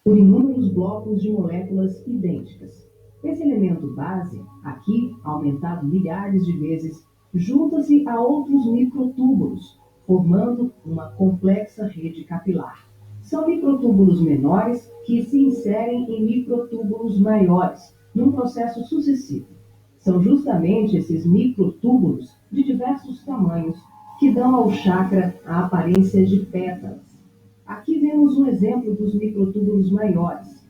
por inúmeros blocos de moléculas idênticas. Esse elemento base, aqui aumentado milhares de vezes, junta-se a outros microtúbulos, formando uma complexa rede capilar. São microtúbulos menores que se inserem em microtúbulos maiores, num processo sucessivo. São justamente esses microtúbulos de diversos tamanhos que dão ao chakra a aparência de pétalas. Aqui vemos um exemplo dos microtúbulos maiores.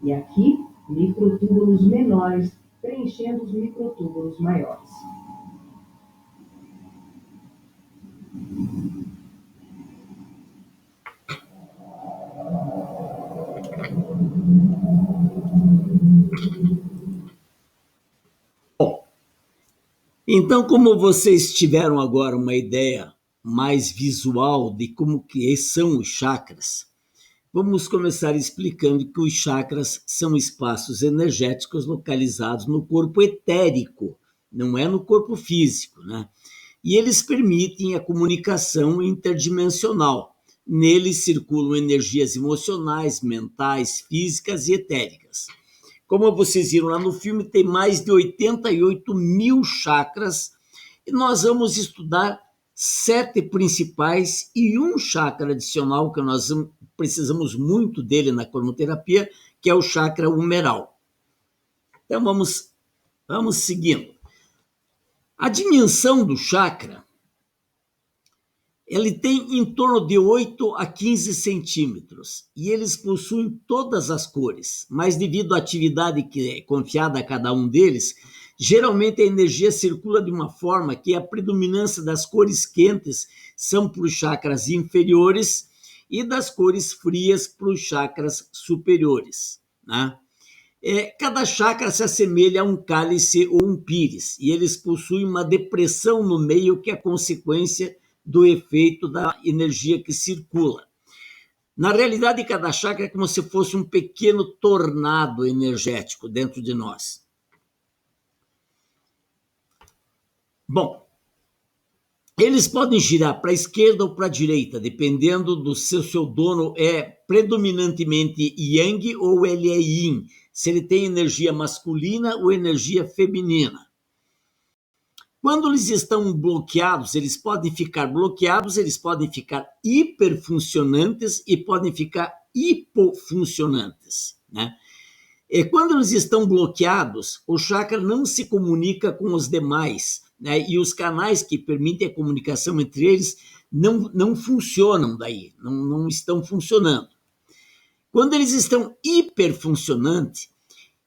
E aqui, microtúbulos menores preenchendo os microtúbulos maiores. Bom, então, como vocês tiveram agora uma ideia mais visual de como que são os chakras, vamos começar explicando que os chakras são espaços energéticos localizados no corpo etérico, não é no corpo físico, né? E eles permitem a comunicação interdimensional. Neles circulam energias emocionais, mentais, físicas e etéricas. Como vocês viram lá no filme, tem mais de 88 mil chakras e nós vamos estudar 7 principais e um chakra adicional que nós precisamos muito dele na cromoterapia, que é o chakra humeral. Então vamos seguindo. A dimensão do chakra, ele tem em torno de 8 a 15 centímetros e eles possuem todas as cores, mas devido à atividade que é confiada a cada um deles, geralmente a energia circula de uma forma que a predominância das cores quentes são para os chakras inferiores e das cores frias para os chakras superiores, né? Cada chakra se assemelha a um cálice ou um pires, e eles possuem uma depressão no meio que é consequência do efeito da energia que circula. Na realidade, cada chakra é como se fosse um pequeno tornado energético dentro de nós. Bom, eles podem girar para a esquerda ou para a direita, dependendo do seu dono é predominantemente Yang ou ele é Yin, se ele tem energia masculina ou energia feminina. Quando eles estão bloqueados, eles podem ficar hiperfuncionantes e podem ficar hipofuncionantes, né? E quando eles estão bloqueados, o chakra não se comunica com os demais, né? E os canais que permitem a comunicação entre eles não funcionam daí, não estão funcionando. Quando eles estão hiperfuncionantes,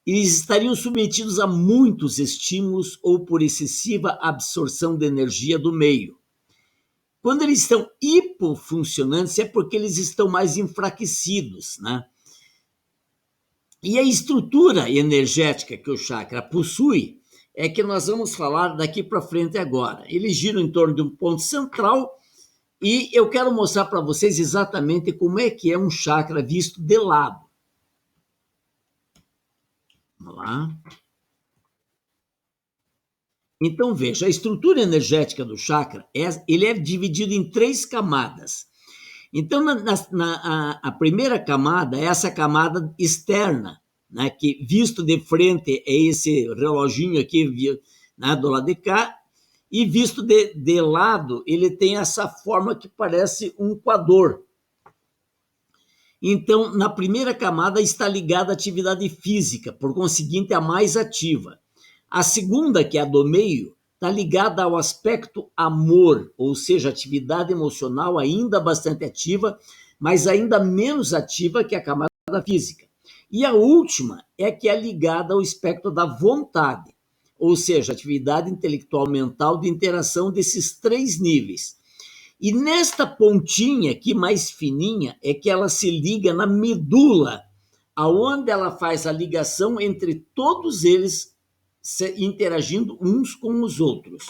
eles estariam submetidos a muitos estímulos ou por excessiva absorção de energia do meio. Quando eles estão hipofuncionantes, é porque eles estão mais enfraquecidos, né? E a estrutura energética que o chakra possui é que nós vamos falar daqui para frente agora. Eles giram em torno de um ponto central e eu quero mostrar para vocês exatamente como é que é um chakra visto de lado. Vamos lá. Então, veja, a estrutura energética do chakra, ele é dividido em 3 camadas. Então, a primeira camada é essa camada externa, né, que visto de frente é esse reloginho aqui, né, do lado de cá, e visto de lado, ele tem essa forma que parece um coador. Então, na primeira camada está ligada à atividade física, por conseguinte, a mais ativa. A segunda, que é a do meio, está ligada ao aspecto amor, ou seja, atividade emocional ainda bastante ativa, mas ainda menos ativa que a camada física. E a última é que é ligada ao espectro da vontade, ou seja, atividade intelectual mental de interação desses 3 níveis. E nesta pontinha aqui, mais fininha, é que ela se liga na medula, aonde ela faz a ligação entre todos eles interagindo uns com os outros.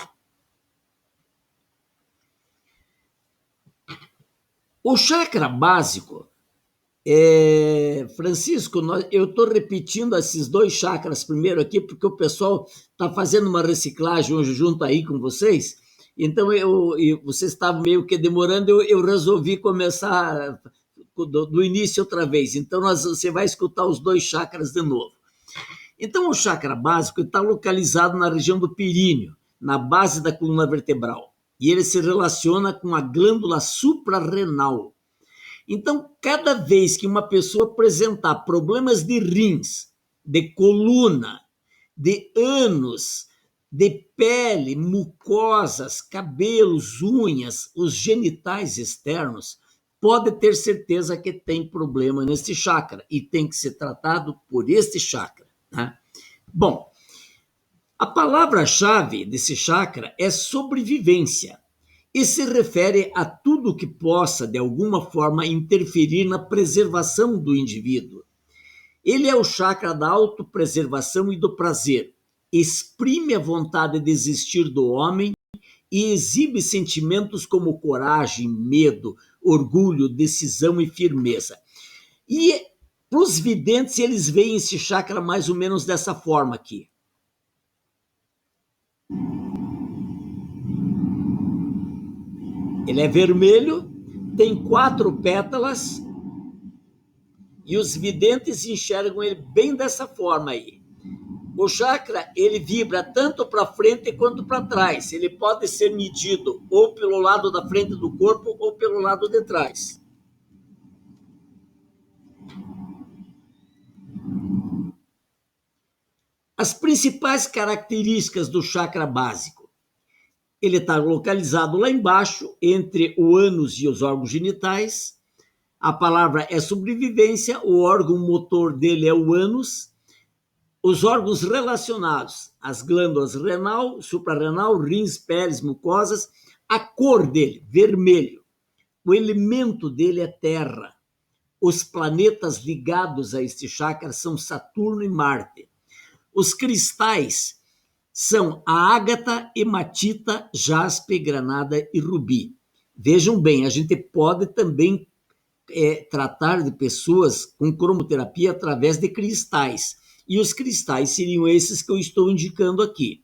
O chakra básico, Francisco, eu estou repetindo esses 2 chakras primeiro aqui, porque o pessoal está fazendo uma reciclagem hoje junto aí com vocês, então vocês estavam meio que demorando, eu resolvi começar do início outra vez. Então, você vai escutar os 2 chakras de novo. Então, o chakra básico está localizado na região do períneo, na base da coluna vertebral. E ele se relaciona com a glândula suprarrenal. Então, cada vez que uma pessoa apresentar problemas de rins, de coluna, de ânus, de pele, mucosas, cabelos, unhas, os genitais externos, pode ter certeza que tem problema nesse chakra e tem que ser tratado por este chakra. Né? Bom, a palavra-chave desse chakra é sobrevivência e se refere a tudo que possa, de alguma forma, interferir na preservação do indivíduo. Ele é o chakra da autopreservação e do prazer. Exprime a vontade de existir do homem e exibe sentimentos como coragem, medo, orgulho, decisão e firmeza. E para os videntes, eles veem esse chakra mais ou menos dessa forma aqui. Ele é vermelho, tem 4 pétalas e os videntes enxergam ele bem dessa forma aí. O chakra, ele vibra tanto para frente quanto para trás. Ele pode ser medido ou pelo lado da frente do corpo ou pelo lado de trás. As principais características do chakra básico. Ele está localizado lá embaixo, entre o ânus e os órgãos genitais. A palavra é sobrevivência, o órgão motor dele é o ânus. Os órgãos relacionados, as glândulas renal, suprarrenal, rins, peles, mucosas. A cor dele, vermelho. O elemento dele é terra. Os planetas ligados a este chakra são Saturno e Marte. Os cristais são a ágata, hematita, jaspe, granada e rubi. Vejam bem, a gente pode também tratar de pessoas com cromoterapia através de cristais. E os cristais seriam esses que eu estou indicando aqui.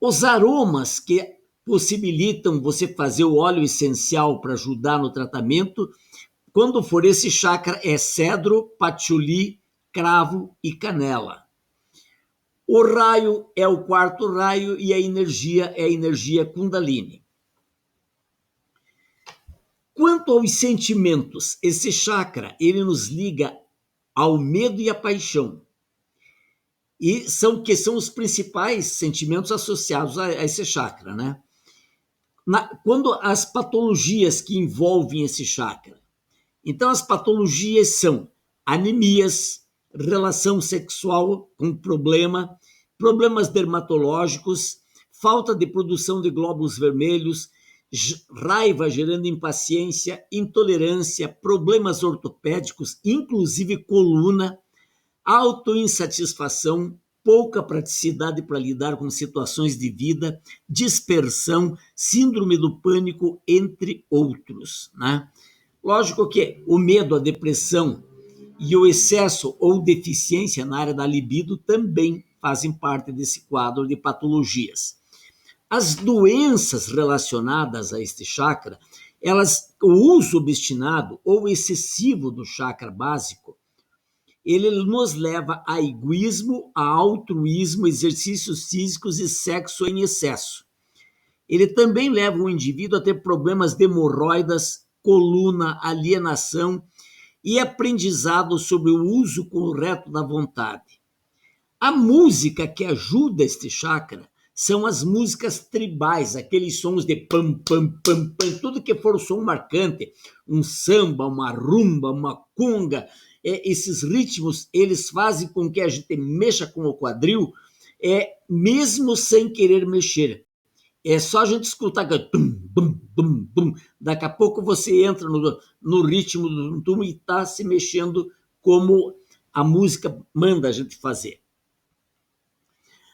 Os aromas que possibilitam você fazer o óleo essencial para ajudar no tratamento, quando for esse chakra, é cedro, patchouli, cravo e canela. O raio é o 4º raio e a energia é a energia Kundalini. Quanto aos sentimentos, esse chakra, ele nos liga ao medo e à paixão. E são os principais sentimentos associados a esse chakra, né? Quando as patologias que envolvem esse chakra. Então, as patologias são anemias, relação sexual com problema, problemas dermatológicos, falta de produção de glóbulos vermelhos, raiva gerando impaciência, intolerância, problemas ortopédicos, inclusive coluna, autoinsatisfação, pouca praticidade para lidar com situações de vida, dispersão, síndrome do pânico, entre outros, né? Lógico que o medo, a depressão e o excesso ou deficiência na área da libido também fazem parte desse quadro de patologias. As doenças relacionadas a este chakra, o uso obstinado ou excessivo do chakra básico, ele nos leva a egoísmo, a altruísmo, exercícios físicos e sexo em excesso. Ele também leva o indivíduo a ter problemas de hemorroidas, coluna, alienação e aprendizado sobre o uso correto da vontade. A música que ajuda este chakra são as músicas tribais, aqueles sons de pam, pam, pam, pam, tudo que for som marcante, um samba, uma rumba, uma conga, esses ritmos, eles fazem com que a gente mexa com o quadril, mesmo sem querer mexer. É só a gente escutar que tum, bum, bum, bum. Daqui a pouco você entra no ritmo do tum e está se mexendo como a música manda a gente fazer.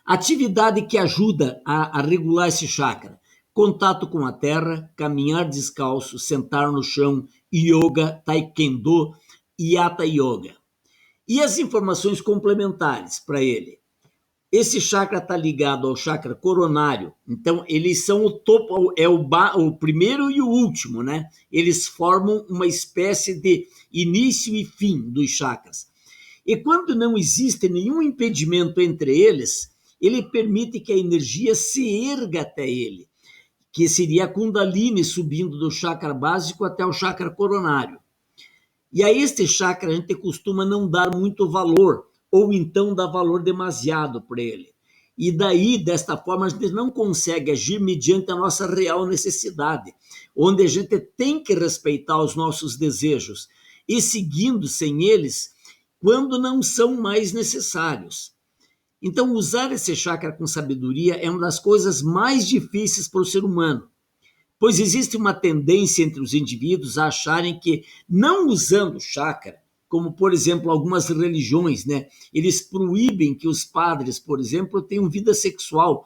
Atividade que ajuda a regular esse chakra: contato com a terra, caminhar descalço, sentar no chão, yoga, taekwondo e hatha yoga. E as informações complementares para ele: Esse chakra está ligado ao chakra coronário, então eles são o topo, o primeiro e o último, né? Eles formam uma espécie de início e fim dos chakras. E quando não existe nenhum impedimento entre eles, ele permite que a energia se erga até ele, que seria a Kundalini subindo do chakra básico até o chakra coronário. E a este chakra a gente costuma não dar muito valor, ou então dar valor demasiado para ele. E daí, desta forma, a gente não consegue agir mediante a nossa real necessidade, onde a gente tem que respeitar os nossos desejos, e seguindo sem eles, quando não são mais necessários. Então, usar esse chakra com sabedoria é uma das coisas mais difíceis para o ser humano, pois existe uma tendência entre os indivíduos a acharem que, não usando o chakra, como, por exemplo, algumas religiões, né, eles proíbem que os padres, por exemplo, tenham vida sexual,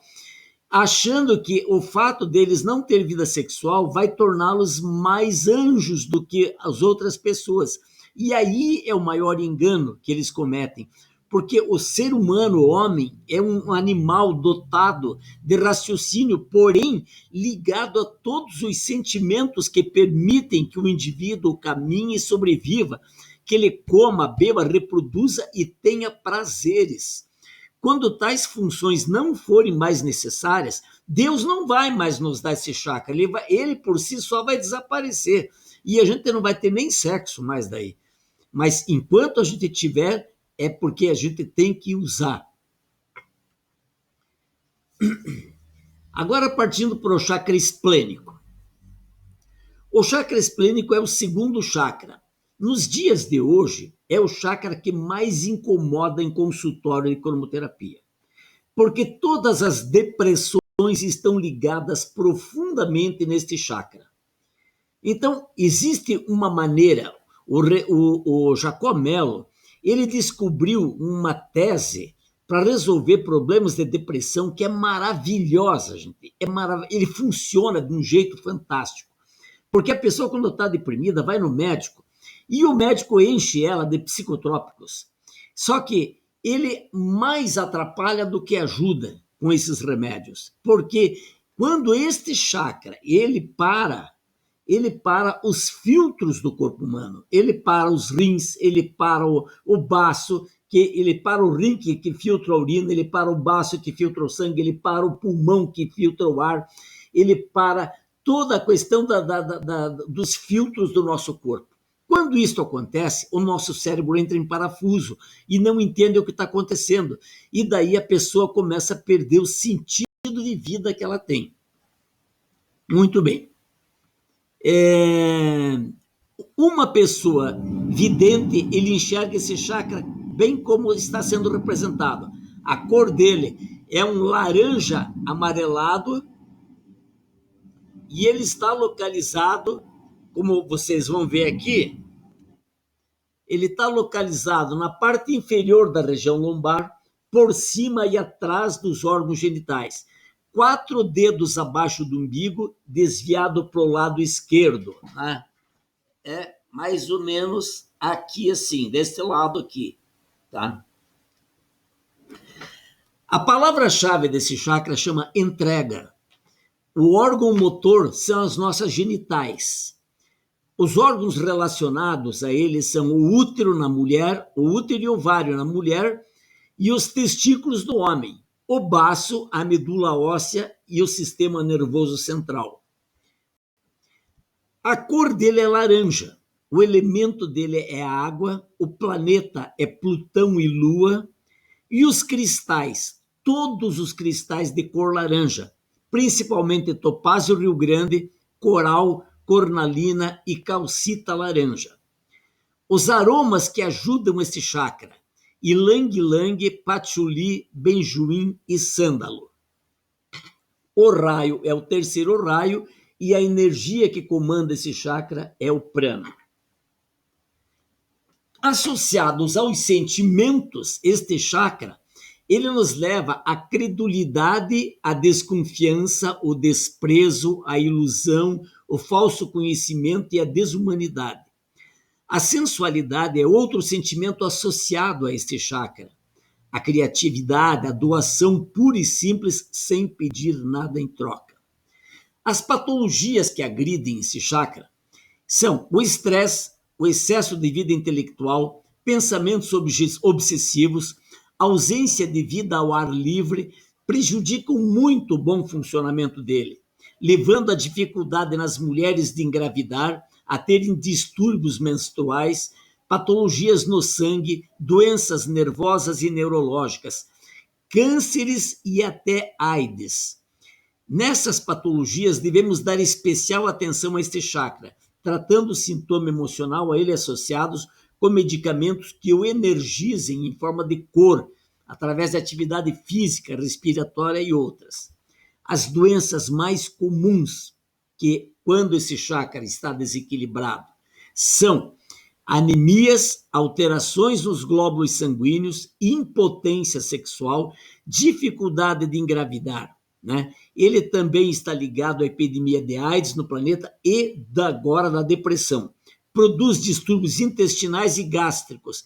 achando que o fato deles não ter vida sexual vai torná-los mais anjos do que as outras pessoas. E aí é o maior engano que eles cometem, porque o ser humano, o homem, é um animal dotado de raciocínio, porém ligado a todos os sentimentos que permitem que o indivíduo caminhe e sobreviva, que ele coma, beba, reproduza e tenha prazeres. Quando tais funções não forem mais necessárias, Deus não vai mais nos dar esse chakra, ele por si só vai desaparecer, e a gente não vai ter nem sexo mais daí. Mas enquanto a gente tiver, é porque a gente tem que usar. Agora, partindo para o chakra esplênico. O chakra esplênico é o segundo chakra. Nos dias de hoje, é o chakra que mais incomoda em consultório de cromoterapia, porque todas as depressões estão ligadas profundamente neste chakra. Então, existe uma maneira, o Jacob Mello, ele descobriu uma tese para resolver problemas de depressão que é maravilhosa, gente. Ele funciona de um jeito fantástico. Porque a pessoa, quando está deprimida, vai no médico e o médico enche ela de psicotrópicos. Só que ele mais atrapalha do que ajuda com esses remédios. Porque quando este chakra, ele para os filtros do corpo humano, ele para os rins, ele para o baço, ele para o rim que filtra a urina, ele para o baço que filtra o sangue, ele para o pulmão que filtra o ar, ele para toda a questão dos filtros do nosso corpo. Quando isso acontece, o nosso cérebro entra em parafuso e não entende o que está acontecendo. E daí a pessoa começa a perder o sentido de vida que ela tem. Muito bem. Uma pessoa vidente, ele enxerga esse chakra bem como está sendo representado. A cor dele é um laranja amarelado e ele está localizado, como vocês vão ver aqui, ele está localizado na parte inferior da região lombar, por cima e atrás dos órgãos genitais. 4 dedos abaixo do umbigo, desviado para o lado esquerdo. Né? É mais ou menos aqui assim, desse lado aqui. Tá? A palavra-chave desse chakra chama entrega. O órgão motor são as nossas genitais. Os órgãos relacionados a eles são o útero na mulher, o útero e ovário na mulher e os testículos do homem, o baço, a medula óssea e o sistema nervoso central. A cor dele é laranja, o elemento dele é a água, o planeta é Plutão e Lua e os cristais, todos os cristais de cor laranja, principalmente topázio Rio Grande, coral, cornalina e calcita laranja. Os aromas que ajudam esse chakra: ilang-ilang, patchouli, benjoim e sândalo. O raio é o terceiro raio e a energia que comanda esse chakra é o prana. Associados aos sentimentos, este chakra, ele nos leva à credulidade, à desconfiança, o desprezo, a ilusão, o falso conhecimento e a desumanidade. A sensualidade é outro sentimento associado a este chakra. a criatividade, a doação pura e simples, sem pedir nada em troca. As patologias que agridem esse chakra são o estresse, o excesso de vida intelectual, pensamentos obsessivos, ausência de vida ao ar livre, prejudicam muito o bom funcionamento dele, levando à dificuldade nas mulheres de engravidar, a terem distúrbios menstruais, patologias no sangue, doenças nervosas e neurológicas, cânceres e até AIDS. Nessas patologias, devemos dar especial atenção a este chakra, tratando o sintoma emocional a ele associados com medicamentos que o energizem em forma de cor, através de atividade física, respiratória e outras. As doenças mais comuns que, quando esse chakra está desequilibrado, são anemias, alterações nos glóbulos sanguíneos, impotência sexual, dificuldade de engravidar, né? Ele também está ligado à epidemia de AIDS no planeta e agora da depressão. Produz distúrbios intestinais e gástricos.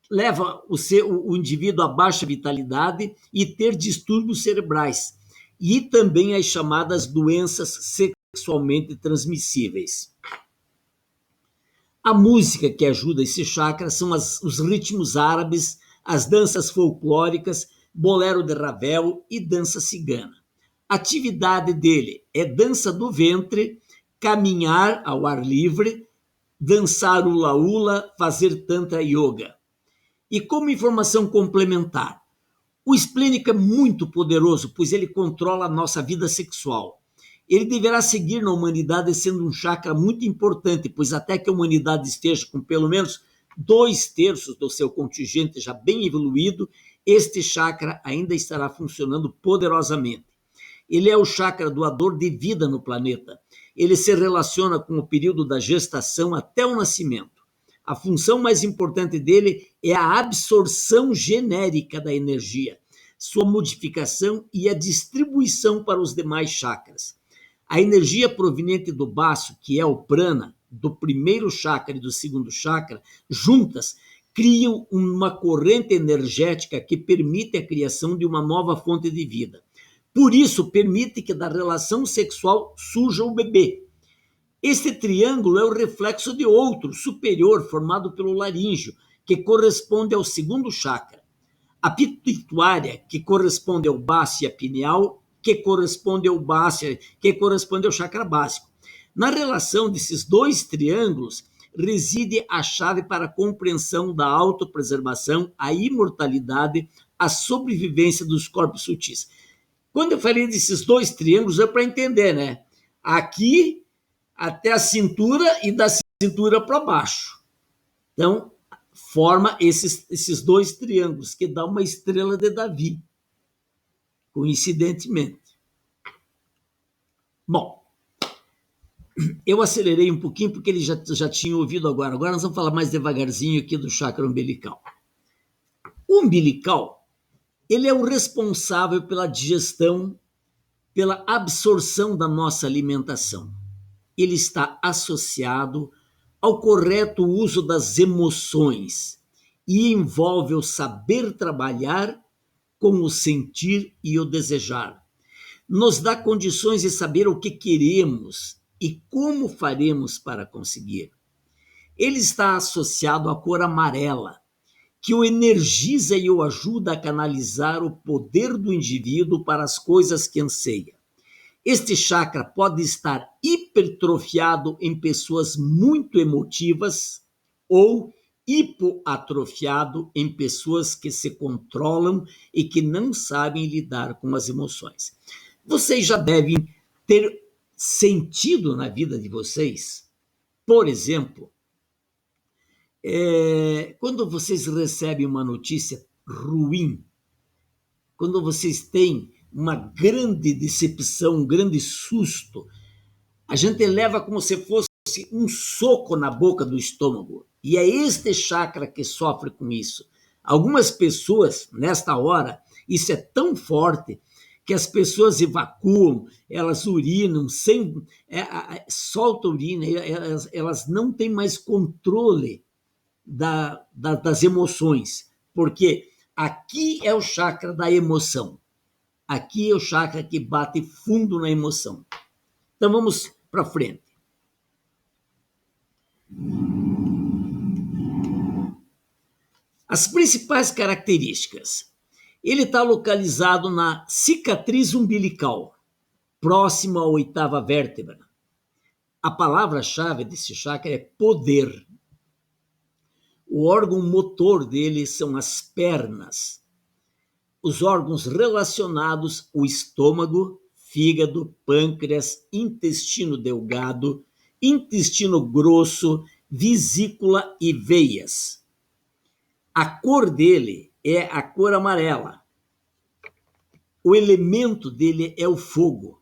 Leva o indivíduo a baixa vitalidade e ter distúrbios cerebrais. E também as chamadas doenças sexualmente transmissíveis. A música que ajuda esse chakra são os ritmos árabes, as danças folclóricas, bolero de Ravel e dança cigana. A atividade dele é dança do ventre, caminhar ao ar livre, dançar hula-hula, fazer tantra yoga. E como informação complementar, o esplênico é muito poderoso, pois ele controla a nossa vida sexual. Ele deverá seguir na humanidade sendo um chakra muito importante, pois até que a humanidade esteja com pelo menos 2/3 do seu contingente já bem evoluído, este chakra ainda estará funcionando poderosamente. Ele é o chakra doador de vida no planeta. Ele se relaciona com o período da gestação até o nascimento. A função mais importante dele é a absorção genérica da energia, sua modificação e a distribuição para os demais chakras. A energia proveniente do baço, que é o prana, do primeiro chakra e do segundo chakra, juntas, criam uma corrente energética que permite a criação de uma nova fonte de vida. Por isso, permite que da relação sexual surja o bebê. Este triângulo é o reflexo de outro, superior, formado pelo laríngeo, que corresponde ao segundo chakra. A pituitária, que corresponde ao baço, e a pineal, que corresponde ao baço, que corresponde ao chakra básico. Na relação desses dois triângulos, reside a chave para a compreensão da autopreservação, a imortalidade, a sobrevivência dos corpos sutis. Quando eu falei desses dois triângulos, é para entender, né? Aqui até a cintura e da cintura para baixo. Então, forma esses dois triângulos, que dá uma estrela de Davi, coincidentemente. Bom, eu acelerei um pouquinho porque ele já tinha ouvido agora. Agora nós vamos falar mais devagarzinho aqui do chakra umbilical. O umbilical, ele é o responsável pela digestão, pela absorção da nossa alimentação. Ele está associado ao correto uso das emoções e envolve o saber trabalhar com o sentir e o desejar. Nos dá condições de saber o que queremos e como faremos para conseguir. Ele está associado à cor amarela, que o energiza e o ajuda a canalizar o poder do indivíduo para as coisas que anseia. Este chakra pode estar hipertrofiado em pessoas muito emotivas ou hipoatrofiado em pessoas que se controlam e que não sabem lidar com as emoções. Vocês já devem ter sentido na vida de vocês, por exemplo, quando vocês recebem uma notícia ruim, quando vocês têm uma grande decepção, um grande susto, a gente leva como se fosse um soco na boca do estômago. E é este chakra que sofre com isso. Algumas pessoas, nesta hora, isso é tão forte que as pessoas evacuam, elas urinam, soltam urina, elas não têm mais controle das emoções, porque Aqui é o chakra da emoção. Aqui é o chakra que bate fundo na emoção. Então vamos para frente. As principais características. Ele está localizado na cicatriz umbilical, próximo à oitava vértebra. A palavra-chave desse chakra é poder. O órgão motor dele são as pernas. Os órgãos relacionados, o estômago, fígado, pâncreas, intestino delgado, intestino grosso, vesícula e veias. A cor dele é a cor amarela. O elemento dele é o fogo.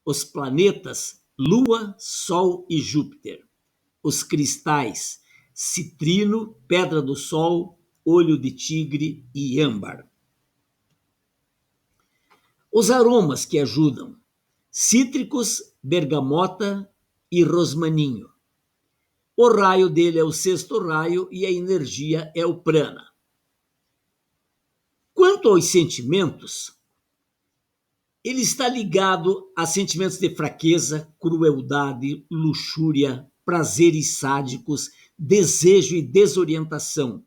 Os planetas, Lua, Sol e Júpiter. Os cristais, citrino, pedra do sol, olho de tigre e âmbar. Os aromas que ajudam: cítricos, bergamota e rosmaninho. O raio dele é o sexto raio e a energia é o prana. Quanto aos sentimentos, ele está ligado a sentimentos de fraqueza, crueldade, luxúria, prazeres sádicos, desejo e desorientação,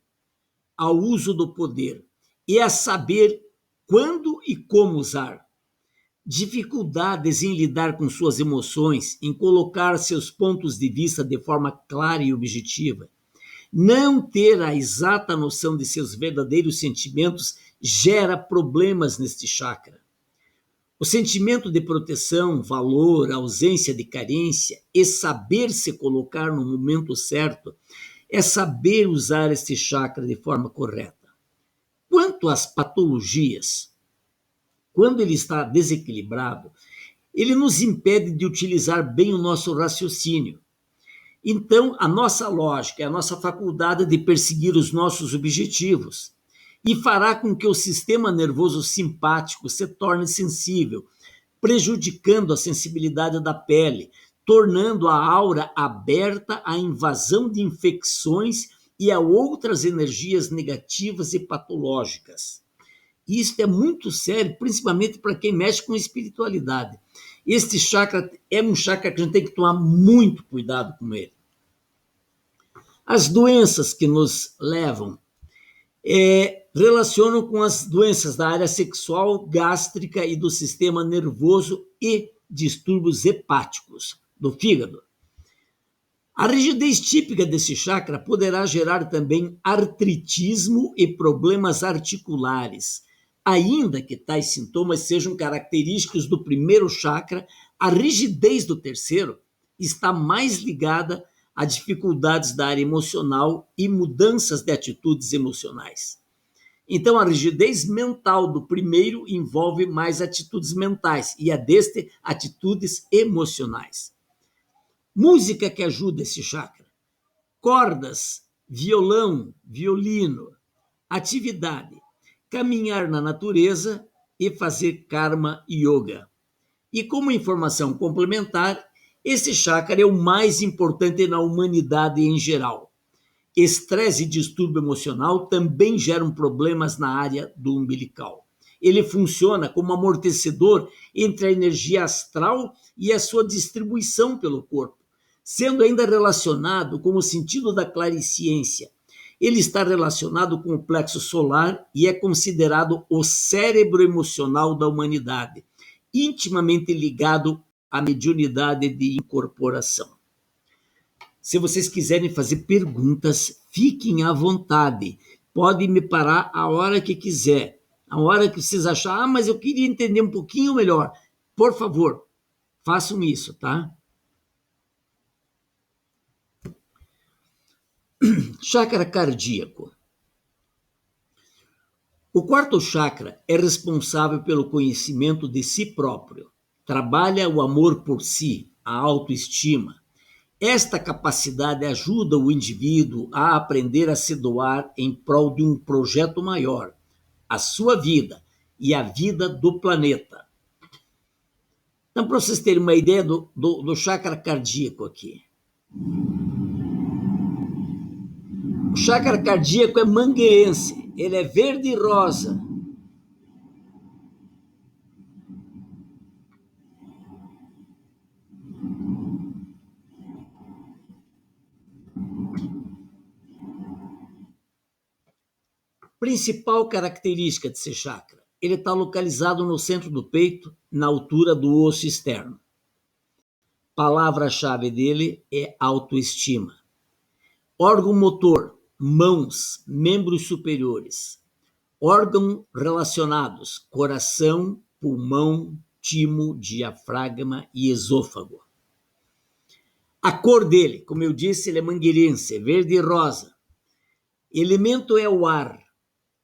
ao uso do poder e a saber quando e como usar. Dificuldades em lidar com suas emoções, em colocar seus pontos de vista de forma clara e objetiva. Não ter a exata noção de seus verdadeiros sentimentos gera problemas neste chakra. O sentimento de proteção, valor, ausência de carência e saber se colocar no momento certo é saber usar este chakra de forma correta. Quanto às patologias, quando ele está desequilibrado, ele nos impede de utilizar bem o nosso raciocínio. Então, a nossa lógica é a nossa faculdade de perseguir os nossos objetivos e fará com que o sistema nervoso simpático se torne sensível, prejudicando a sensibilidade da pele, tornando a aura aberta à invasão de infecções e a outras energias negativas e patológicas. Isso é muito sério, principalmente para quem mexe com espiritualidade. Este chakra é um chakra que a gente tem que tomar muito cuidado com ele. As doenças que nos levam relacionam com as doenças da área sexual, gástrica e do sistema nervoso e distúrbios hepáticos do fígado. A rigidez típica desse chakra poderá gerar também artritismo e problemas articulares. Ainda que tais sintomas sejam característicos do primeiro chakra, a rigidez do terceiro está mais ligada a dificuldades da área emocional e mudanças de atitudes emocionais. Então, a rigidez mental do primeiro envolve mais atitudes mentais e a deste, atitudes emocionais. Música que ajuda esse chakra: cordas, violão, violino, atividade, caminhar na natureza e fazer karma yoga. E como informação complementar, esse chakra é o mais importante na humanidade em geral. Estresse e distúrbio emocional também geram problemas na área do umbilical. Ele funciona como amortecedor entre a energia astral e a sua distribuição pelo corpo, sendo ainda relacionado com o sentido da clariciência. Ele está relacionado com o plexo solar e é considerado o cérebro emocional da humanidade, intimamente ligado à mediunidade de incorporação. Se vocês quiserem fazer perguntas, fiquem à vontade. Podem me parar a hora que quiser. A hora que vocês acharem, mas eu queria entender um pouquinho melhor. Por favor, façam isso, tá? Chakra cardíaco. O quarto chakra é responsável pelo conhecimento de si próprio. Trabalha o amor por si, a autoestima. Esta capacidade ajuda o indivíduo a aprender a se doar em prol de um projeto maior, a sua vida e a vida do planeta. Então, para vocês terem uma ideia do chakra cardíaco aqui. O chakra cardíaco é mangueirense, ele é verde e rosa. Principal característica desse chakra, ele está localizado no centro do peito, na altura do osso externo. Palavra-chave dele é autoestima. Órgão motor, mãos, membros superiores. Órgãos relacionados, coração, pulmão, timo, diafragma e esôfago. A cor dele, como eu disse, ele é mangueirense, é verde e rosa. Elemento é o ar.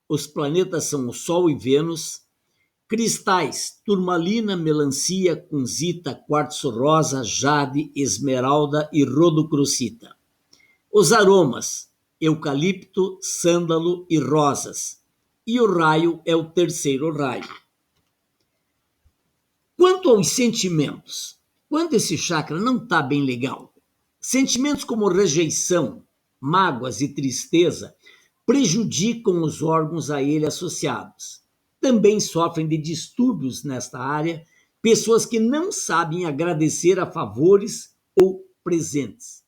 Os planetas são o Sol e Vênus. Cristais, turmalina, melancia, kunzita, quartzo rosa, jade, esmeralda e rodocrocita. Os aromas, eucalipto, sândalo e rosas. E o raio é o terceiro raio. Quanto aos sentimentos, quando esse chakra não está bem legal, sentimentos como rejeição, mágoas e tristeza prejudicam os órgãos a ele associados. Também sofrem de distúrbios nesta área pessoas que não sabem agradecer a favores ou presentes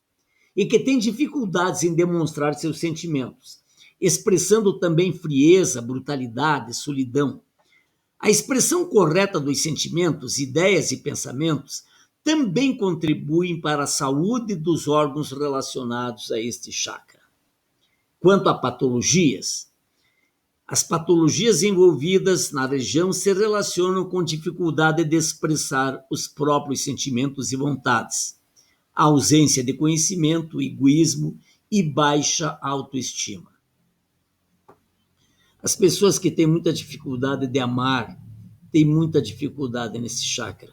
e que têm dificuldades em demonstrar seus sentimentos, expressando também frieza, brutalidade, solidão. A expressão correta dos sentimentos, ideias e pensamentos também contribuem para a saúde dos órgãos relacionados a este chakra. Quanto a patologias, as patologias envolvidas na região se relacionam com dificuldade de expressar os próprios sentimentos e vontades, a ausência de conhecimento, egoísmo e baixa autoestima. As pessoas que têm muita dificuldade de amar, têm muita dificuldade nesse chakra.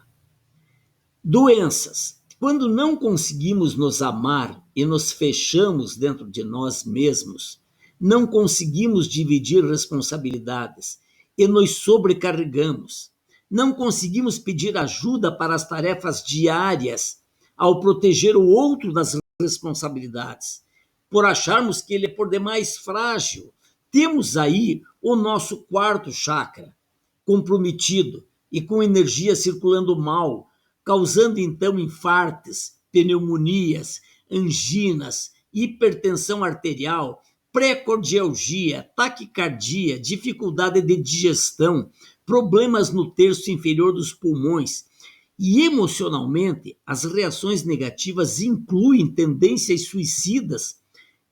Doenças. Quando não conseguimos nos amar e nos fechamos dentro de nós mesmos, não conseguimos dividir responsabilidades e nos sobrecarregamos. Não conseguimos pedir ajuda para as tarefas diárias ao proteger o outro das responsabilidades, por acharmos que ele é por demais frágil. Temos aí o nosso quarto chakra comprometido e com energia circulando mal, causando então infartos, pneumonias, anginas, hipertensão arterial, pré-cardialgia, taquicardia, dificuldade de digestão, problemas no terço inferior dos pulmões. E emocionalmente, as reações negativas incluem tendências suicidas,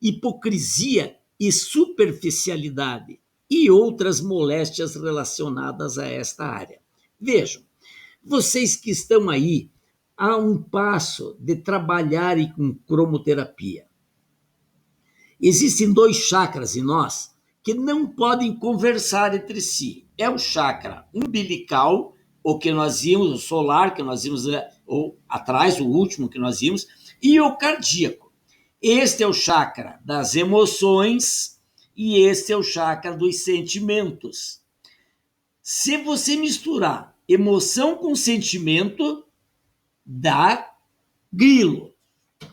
hipocrisia e superficialidade e outras moléstias relacionadas a esta área. Vejam, vocês que estão aí a um passo de trabalharem com cromoterapia. Existem 2 chakras em nós que não podem conversar entre si. É o chakra umbilical, o que nós vimos, o solar, que nós vimos, ou atrás, o último que nós vimos, e o cardíaco. Este é o chakra das emoções e este é o chakra dos sentimentos. Se você misturar emoção com sentimento, dá grilo,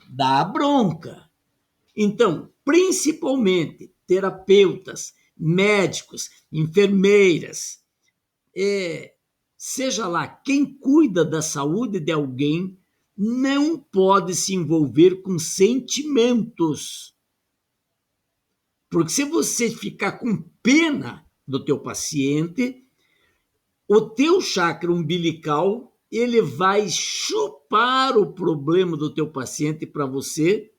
dá bronca. Então, principalmente terapeutas, médicos, enfermeiras, seja lá quem cuida da saúde de alguém, não pode se envolver com sentimentos. Porque se você ficar com pena do teu paciente, o teu chakra umbilical, ele vai chupar o problema do teu paciente para você,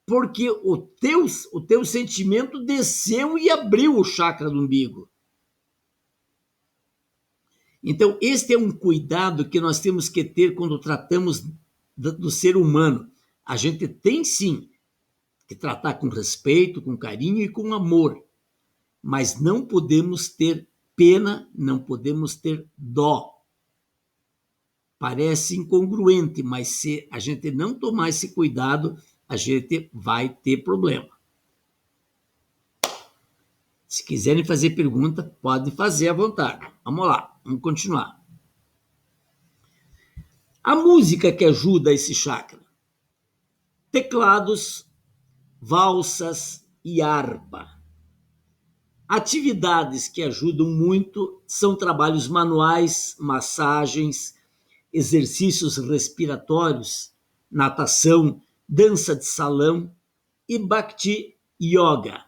porque o teu sentimento desceu e abriu o chakra do umbigo. Então, este é um cuidado que nós temos que ter quando tratamos do ser humano. A gente tem, sim, que tratar com respeito, com carinho e com amor, mas não podemos ter pena, não podemos ter dó. Parece incongruente, mas se a gente não tomar esse cuidado, a gente vai ter problema. Se quiserem fazer pergunta, podem fazer à vontade. Vamos lá, vamos continuar. A música que ajuda esse chakra: teclados, valsas e harpa. Atividades que ajudam muito são trabalhos manuais, massagens, exercícios respiratórios, natação, dança de salão e Bhakti Yoga.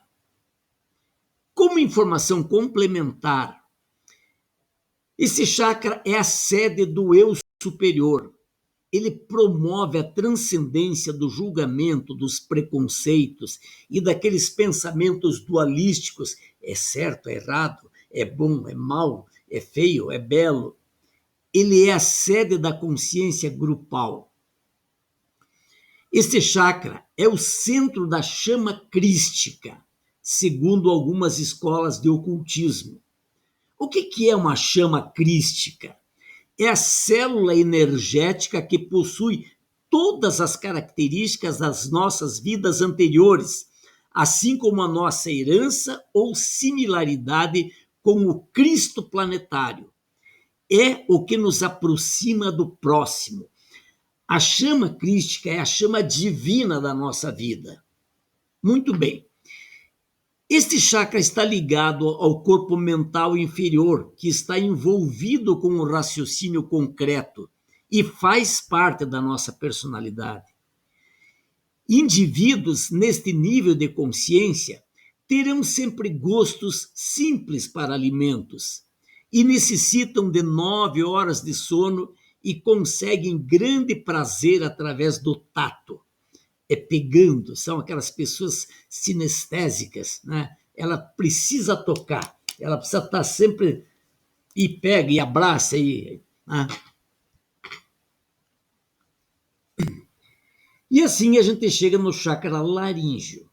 Como informação complementar, esse chakra é a sede do eu superior. Ele promove a transcendência do julgamento, dos preconceitos e daqueles pensamentos dualísticos: é certo, é errado, é bom, é mal, é feio, é belo. Ele é a sede da consciência grupal. Este chakra é o centro da chama crística, segundo algumas escolas de ocultismo. O que é uma chama crística? É a célula energética que possui todas as características das nossas vidas anteriores, assim como a nossa herança ou similaridade com o Cristo planetário. É o que nos aproxima do próximo. A chama crística é a chama divina da nossa vida. Muito bem. Este chakra está ligado ao corpo mental inferior, que está envolvido com o raciocínio concreto e faz parte da nossa personalidade. Indivíduos neste nível de consciência terão sempre gostos simples para alimentos e necessitam de 9 horas de sono e conseguem grande prazer através do tato. É pegando, são aquelas pessoas sinestésicas, né? Ela precisa tocar, ela precisa estar sempre e pega e abraça né? E assim a gente chega no chakra laríngeo.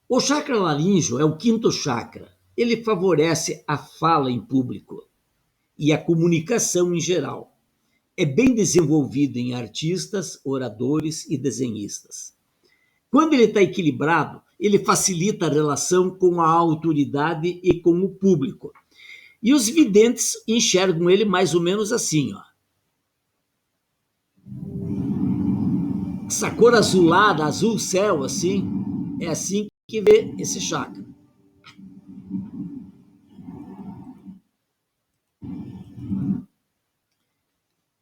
O chakra laríngeo é o quinto chakra. Ele favorece a fala em público e a comunicação em geral. É bem desenvolvido em artistas, oradores e desenhistas. Quando ele está equilibrado, ele facilita a relação com a autoridade e com o público. E os videntes enxergam ele mais ou menos assim, ó. Essa cor azulada, azul céu, assim, é assim que vê esse chakra.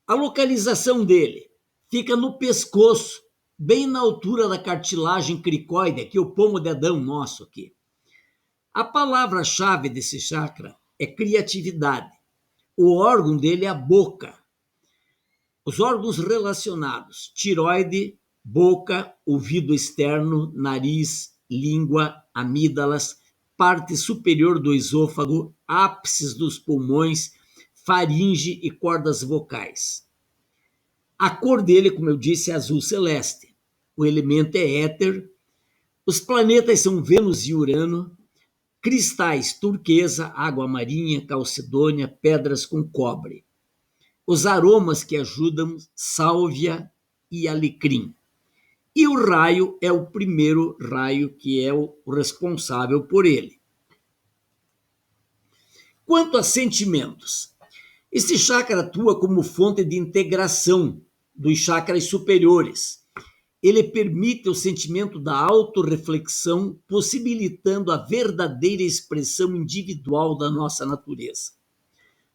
A localização dele fica no pescoço, bem na altura da cartilagem cricoide, que é o pomo de Adão nosso aqui. A palavra-chave desse chakra é criatividade. O órgão dele é a boca. Os órgãos relacionados: tireoide, boca, ouvido externo, nariz, língua, amígdalas, parte superior do esôfago, ápices dos pulmões, faringe e cordas vocais. A cor dele, como eu disse, é azul celeste. O elemento é éter. Os planetas são Vênus e Urano. Cristais: turquesa, água marinha, calcedônia, pedras com cobre. Os aromas que ajudam: sálvia e alecrim. E o raio é o primeiro raio, que é o responsável por ele. Quanto a sentimentos, esse chakra atua como fonte de integração dos chakras superiores. Ele permite o sentimento da autorreflexão, possibilitando a verdadeira expressão individual da nossa natureza.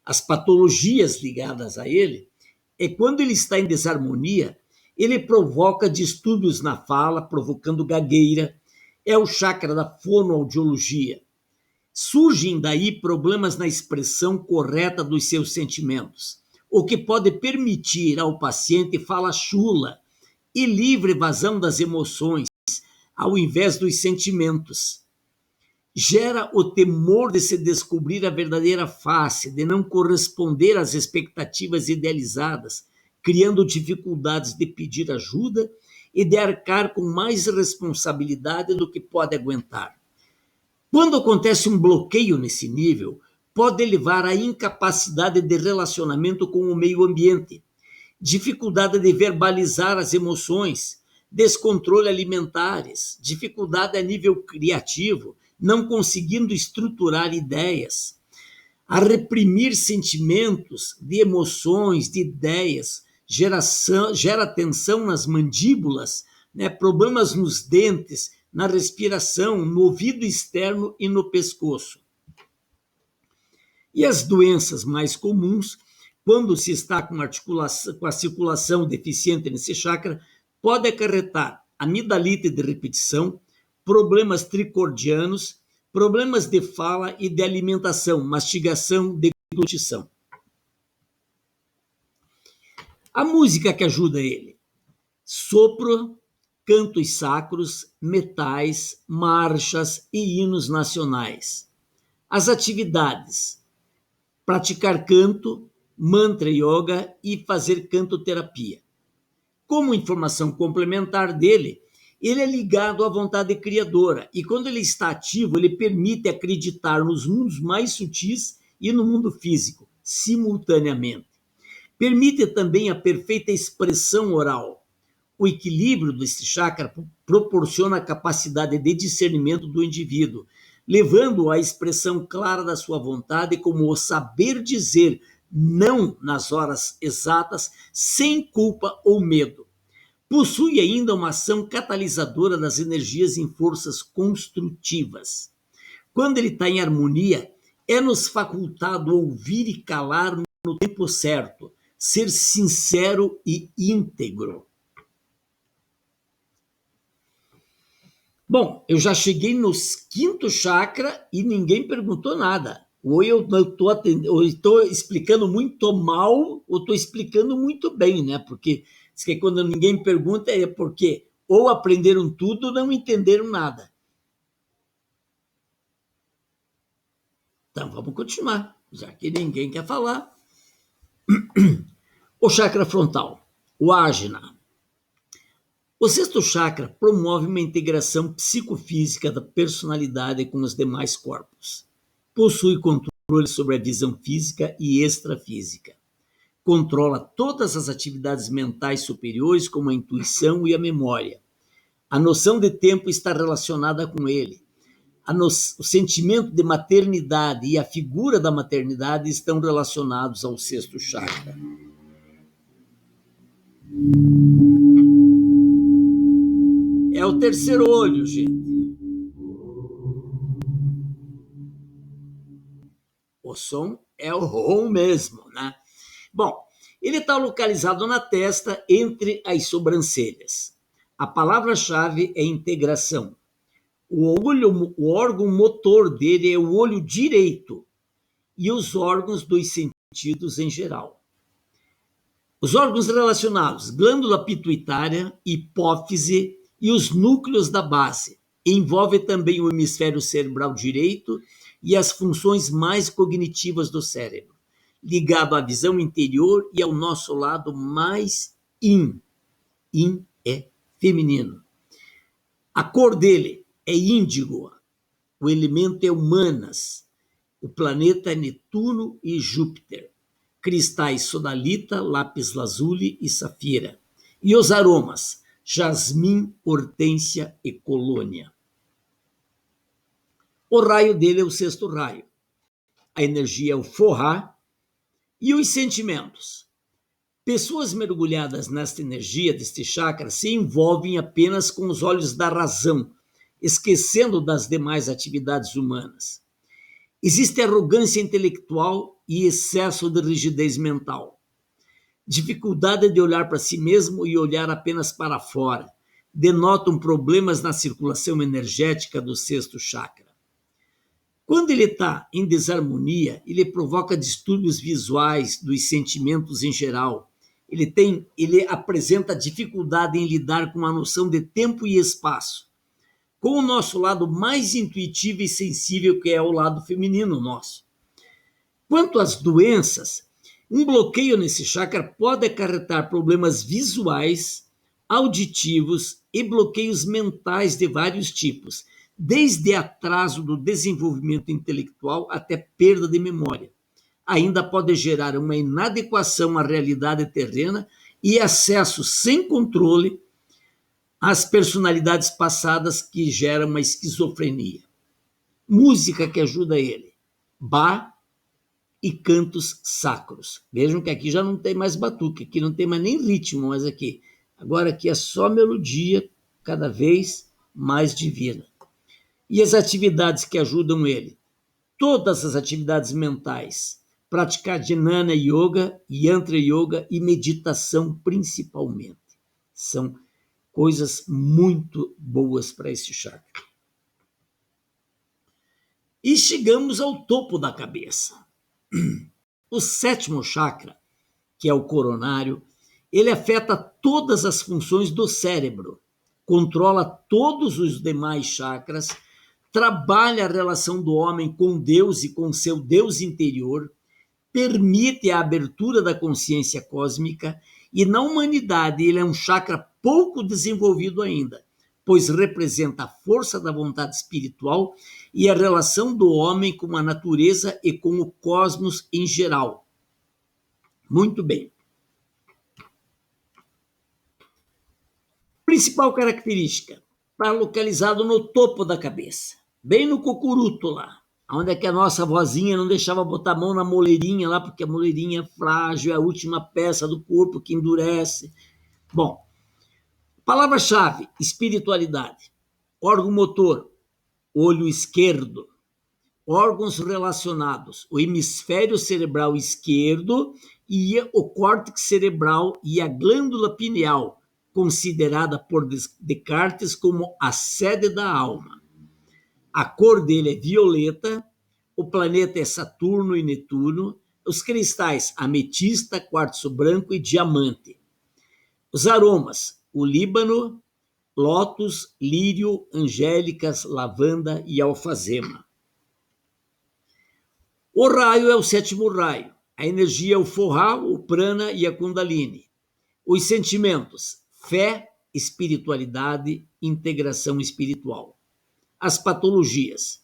As patologias ligadas a ele é quando ele está em desarmonia, ele provoca distúrbios na fala, provocando gagueira. É o chakra da fonoaudiologia. Surgem daí problemas na expressão correta dos seus sentimentos, o que pode permitir ao paciente fala chula e livre vazão das emoções, ao invés dos sentimentos. Gera o temor de se descobrir a verdadeira face, de não corresponder às expectativas idealizadas, criando dificuldades de pedir ajuda e de arcar com mais responsabilidade do que pode aguentar. Quando acontece um bloqueio nesse nível, pode levar à incapacidade de relacionamento com o meio ambiente, dificuldade de verbalizar as emoções, descontrole alimentares, dificuldade a nível criativo, não conseguindo estruturar ideias, a reprimir sentimentos, de emoções, de ideias, gera tensão nas mandíbulas, né, problemas nos dentes, na respiração, no ouvido externo e no pescoço. E as doenças mais comuns, quando se está com a circulação deficiente nesse chakra, pode acarretar amidalite de repetição, problemas tricordianos, problemas de fala e de alimentação, mastigação, deglutição. A música que ajuda ele: sopro, cantos sacros, metais, marchas e hinos nacionais. As atividades: praticar canto, mantra yoga e fazer cantoterapia. Como informação complementar dele, ele é ligado à vontade criadora e quando ele está ativo, ele permite acreditar nos mundos mais sutis e no mundo físico, simultaneamente. Permite também a perfeita expressão oral. O equilíbrio desse chakra proporciona a capacidade de discernimento do indivíduo, levando-o à expressão clara da sua vontade, como o saber dizer não nas horas exatas, sem culpa ou medo. Possui ainda uma ação catalisadora das energias em forças construtivas. Quando ele está em harmonia, é-nos facultado ouvir e calar no tempo certo, ser sincero e íntegro. Bom, eu já cheguei no quinto chakra e ninguém perguntou nada. Ou eu estou explicando muito mal, ou estou explicando muito bem, né? Porque quando ninguém pergunta é porque ou aprenderam tudo ou não entenderam nada. Então, vamos continuar, já que ninguém quer falar. O chakra frontal, o Ajna. O sexto chakra promove uma integração psicofísica da personalidade com os demais corpos. Possui controle sobre a visão física e extrafísica. Controla todas as atividades mentais superiores, como a intuição e a memória. A noção de tempo está relacionada com ele. O sentimento de maternidade e a figura da maternidade estão relacionados ao sexto chakra. É o terceiro olho, gente. O som é o rom mesmo, né? Bom, ele está localizado na testa, entre as sobrancelhas. A palavra-chave é integração. O órgão motor dele é o olho direito e os órgãos dos sentidos em geral. Os órgãos relacionados: glândula pituitária, hipófise e os núcleos da base. Envolve também o hemisfério cerebral direito e as funções mais cognitivas do cérebro, ligado à visão interior e ao nosso lado mais yin. Yin é feminino. A cor dele é índigo, o elemento é humanas, o planeta é Netuno e Júpiter, cristais sodalita, lápis lazuli e safira. E os aromas: jasmim, hortênsia e colônia. O raio dele é o sexto raio. A energia é o forrá. E os sentimentos: pessoas mergulhadas nesta energia deste chakra se envolvem apenas com os olhos da razão, esquecendo das demais atividades humanas. Existe arrogância intelectual e excesso de rigidez mental. Dificuldade de olhar para si mesmo e olhar apenas para fora denotam problemas na circulação energética do sexto chakra. Quando ele está em desarmonia, ele provoca distúrbios visuais dos sentimentos em geral. Ele apresenta dificuldade em lidar com a noção de tempo e espaço, com o nosso lado mais intuitivo e sensível, que é o lado feminino nosso. Quanto às doenças, um bloqueio nesse chakra pode acarretar problemas visuais, auditivos e bloqueios mentais de vários tipos, desde atraso do desenvolvimento intelectual até perda de memória. Ainda pode gerar uma inadequação à realidade terrena e acesso sem controle às personalidades passadas, que geram uma esquizofrenia. Música que ajuda ele: Bach e cantos sacros. Vejam que aqui já não tem mais batuque, aqui não tem mais nem ritmo, mas agora aqui é só melodia, cada vez mais divina. E as atividades que ajudam ele? Todas as atividades mentais. Praticar Jnana Yoga, Yantra Yoga e meditação principalmente. São coisas muito boas para esse chakra. E chegamos ao topo da cabeça. O sétimo chakra, que é o coronário, ele afeta todas as funções do cérebro, controla todos os demais chakras, trabalha a relação do homem com Deus e com seu Deus interior, permite a abertura da consciência cósmica e na humanidade ele é um chakra pouco desenvolvido ainda, pois representa a força da vontade espiritual e a relação do homem com a natureza e com o cosmos em geral. Muito bem. Principal característica, está localizado no topo da cabeça, bem no cocuruto lá, onde é que a nossa vozinha não deixava botar a mão na moleirinha lá, porque a moleirinha é frágil, é a última peça do corpo que endurece. Bom, palavra-chave, espiritualidade. Órgão motor, olho esquerdo. Órgãos relacionados, o hemisfério cerebral esquerdo e o córtex cerebral e a glândula pineal, considerada por Descartes como a sede da alma. A cor dele é violeta, o planeta é Saturno e Netuno, os cristais ametista, quartzo branco e diamante. Os aromas, o líbano, lótus, lírio, angélicas, lavanda e alfazema. O raio é o sétimo raio, a energia é o forrá, o prana e a kundalini. Os sentimentos, fé, espiritualidade, integração espiritual. As patologias,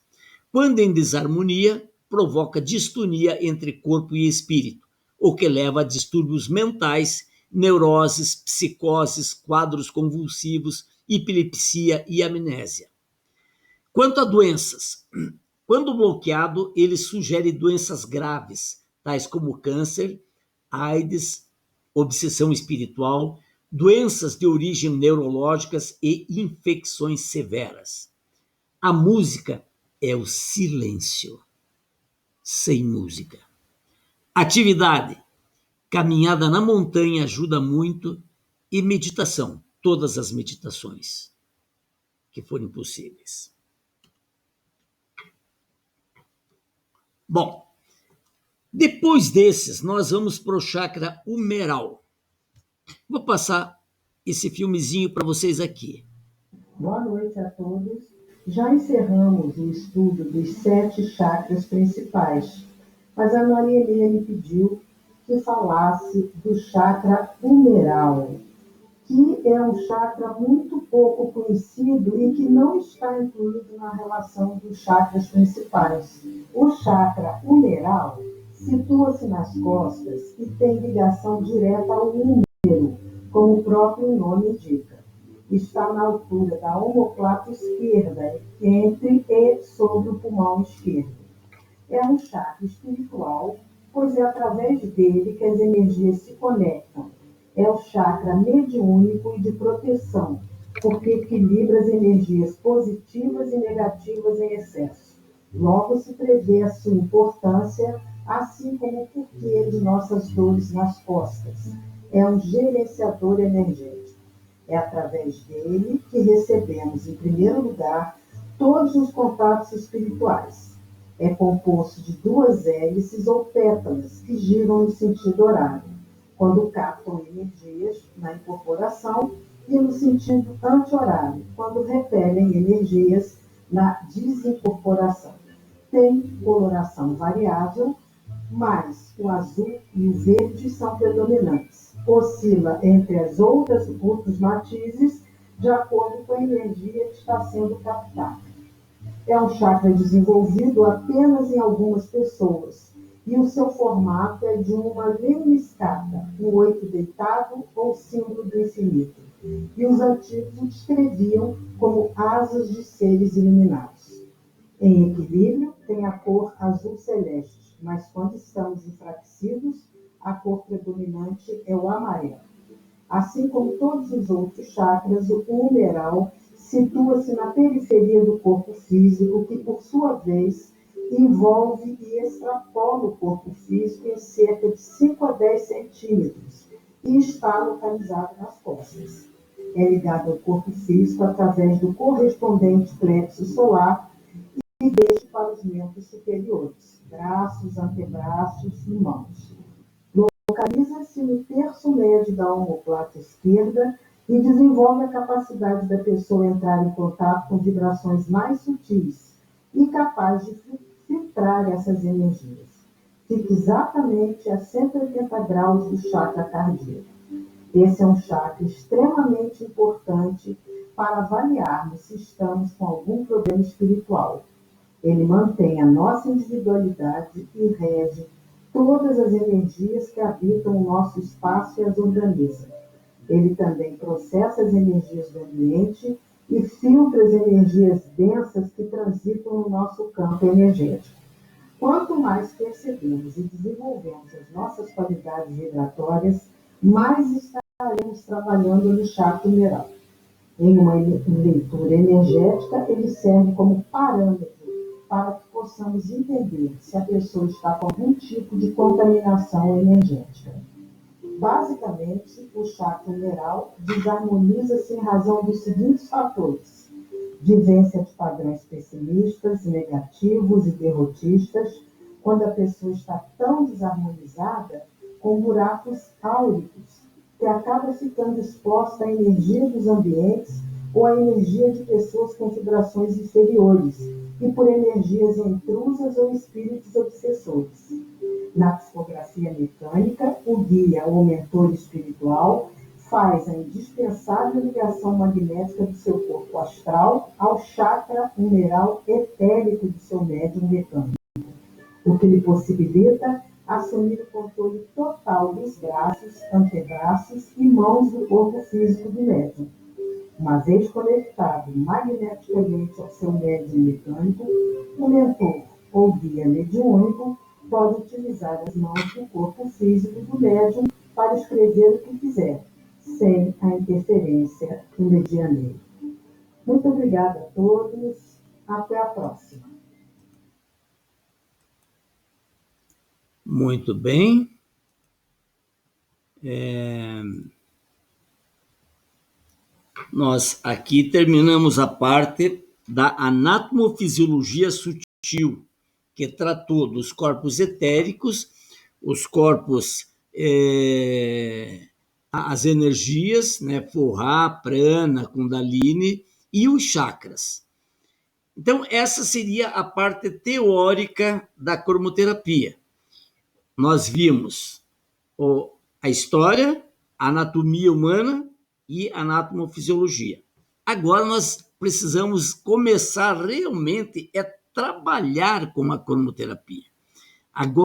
quando em desarmonia, provoca distonia entre corpo e espírito, o que leva a distúrbios mentais, neuroses, psicoses, quadros convulsivos, epilepsia e amnésia. Quanto a doenças, quando bloqueado, ele sugere doenças graves, tais como câncer, AIDS, obsessão espiritual, doenças de origem neurológicas e infecções severas. A música é o silêncio, sem música. Atividade, caminhada na montanha ajuda muito e meditação, todas as meditações que forem possíveis. Bom, depois desses, nós vamos para o chakra humeral. Vou passar esse filmezinho para vocês aqui. Boa noite a todos. Já encerramos o estudo dos 7 chakras principais, mas a Maria Helena me pediu que falasse do chakra humeral, que é um chakra muito pouco conhecido e que não está incluído na relação dos chakras principais. O chakra humeral situa-se nas costas e tem ligação direta ao úmero, como o próprio nome indica. Está na altura da omoplata esquerda, entre e sobre o pulmão esquerdo. É um chakra espiritual, pois é através dele que as energias se conectam. É o chakra mediúnico e de proteção, porque equilibra as energias positivas e negativas em excesso. Logo se prevê a sua importância, assim como o porquê de nossas dores nas costas. É um gerenciador energético. É através dele que recebemos, em primeiro lugar, todos os contatos espirituais. É composto de 2 hélices ou pétalas que giram no sentido horário, quando captam energias na incorporação, e no sentido anti-horário, quando repelem energias na desincorporação. Tem coloração variável, mas o azul e o verde são predominantes. Oscila entre as outros matizes de acordo com a energia que está sendo captada. É um chakra desenvolvido apenas em algumas pessoas e o seu formato é de uma lemniscata, um 8 deitado ou símbolo do infinito. E os antigos o descreviam como asas de seres iluminados. Em equilíbrio, tem a cor azul celeste, mas quando estamos enfraquecidos, a cor predominante é o amarelo. Assim como todos os outros chakras, o humeral situa-se na periferia do corpo físico, que, por sua vez, envolve e extrapola o corpo físico em cerca de 5 a 10 centímetros e está localizado nas costas. É ligado ao corpo físico através do correspondente plexo solar e desce para os membros superiores, braços, antebraços e mãos. Localiza-se no terço médio da omoplata esquerda e desenvolve a capacidade da pessoa entrar em contato com vibrações mais sutis e capaz de filtrar essas energias. Fica exatamente a 180 graus do chakra cardíaco. Esse é um chakra extremamente importante para avaliarmos se estamos com algum problema espiritual. Ele mantém a nossa individualidade e rege todas as energias que habitam o nosso espaço e as organiza. Ele também processa as energias do ambiente e filtra as energias densas que transitam no nosso campo energético. Quanto mais percebemos e desenvolvemos as nossas qualidades vibratórias, mais estaremos trabalhando no chakra humeral. Em uma leitura energética, ele serve como parâmetro para que possamos entender se a pessoa está com algum tipo de contaminação energética. Basicamente, o chakra humeral desarmoniza-se em razão dos seguintes fatores: vivência de padrões pessimistas, negativos e derrotistas, quando a pessoa está tão desarmonizada, com buracos áuricos, que acaba ficando exposta à energia dos ambientes ou à energia de pessoas com vibrações inferiores, e por energias intrusas ou espíritos obsessores. Na psicografia mecânica, o guia ou mentor espiritual faz a indispensável ligação magnética do seu corpo astral ao chakra humeral etérico do seu médium mecânico, o que lhe possibilita assumir o controle total dos braços, antebraços e mãos do corpo físico do médium. Uma vez conectado magneticamente ao seu médium mecânico, o mentor ou guia mediúnico pode utilizar as mãos do corpo físico do médium para escrever o que quiser, sem a interferência do medianeiro. Muito obrigada a todos. Até a próxima. Muito bem. Nós aqui terminamos a parte da anatomofisiologia sutil, que tratou dos corpos etéricos, os corpos, as energias, né, Forra, Prana, Kundalini e os chakras. Então, essa seria a parte teórica da cromoterapia. Nós vimos a história, a anatomia humana e a anatomofisiologia. Agora nós precisamos começar realmente a trabalhar com a cromoterapia. Agora